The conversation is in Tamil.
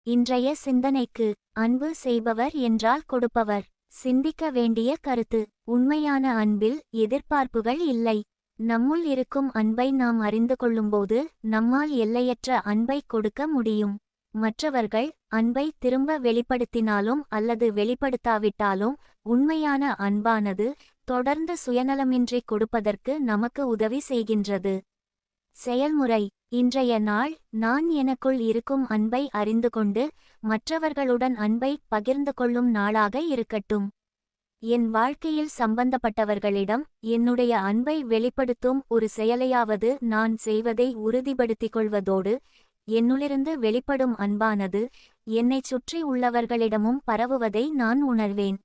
இன்றைய சிந்தனைக்கு அன்பு செய்பவர் என்றால் கொடுப்பவர். சிந்திக்க வேண்டிய கருத்து: உண்மையான அன்பில் எதிர்பார்ப்புகள் இல்லை. நம்முள் இருக்கும் அன்பை நாம் அறிந்து கொள்ளும்போது நம்மால் எல்லையற்ற அன்பை கொடுக்க முடியும். மற்றவர்கள் அன்பை திரும்ப வெளிப்படுத்தினாலும் அல்லது வெளிப்படுத்தாவிட்டாலும் உண்மையான அன்பானது தொடர்ந்து சுயநலமின்றி கொடுப்பதற்கு நமக்கு உதவி செய்கின்றது. செயல்முறை: இன்றைய நாள் நான் எனக்குள் இருக்கும் அன்பை அறிந்து கொண்டு மற்றவர்களுடன் அன்பை பகிர்ந்து கொள்ளும் நாளாக இருக்கட்டும். என் வாழ்க்கையில் சம்பந்தப்பட்டவர்களிடம் என்னுடைய அன்பை வெளிப்படுத்தும் ஒரு செயலையாவது நான் செய்வதை உறுதிப்படுத்திக் கொள்வதோடு, என்னுள்ளிருந்து வெளிப்படும் அன்பானது என்னைச் சுற்றி உள்ளவர்களிடமும் பரவுவதை நான் உணர்வேன்.